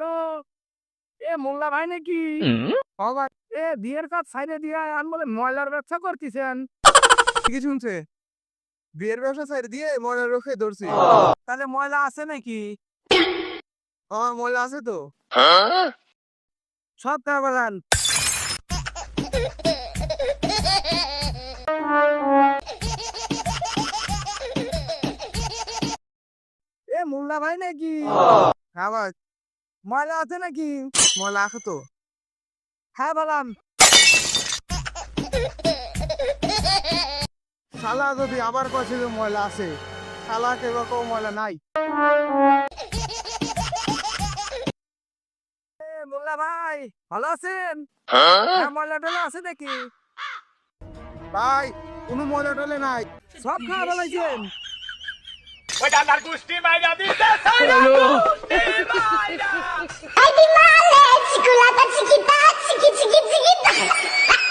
Hello, মোল্লা ভাই নাকি? ও ভাই, বিয়ের কাজ সাইডে দিয়ে আন বলে ময়লার ব্যবসা করতেছেন। কি শুনছে? বিয়ের ব্যবসা সাইড দিয়ে ময়লা রোখে ধরছি। তাহলে ময়লা আছে নাকি? আমার ময়লা আছে তো। সব খাবার মোল্লা ভাই নাকি? খাবার ময়লা আছে নাকি? ময়লা আছে তো। হ্যাঁ বলাম। শালা যদি আবার কছে যে ময়লা আছে, শালা কেবা কেউ ময়লা নাই। মোল্লা ভাই ভালো আছেন? হ্যাঁ ময়লা টয়লা আছে নাকি? ভাই কোনো ময়লা টলে নাই। সব খাওয়া বলাইছেন? Ay, mi madre, chicolata chiquita.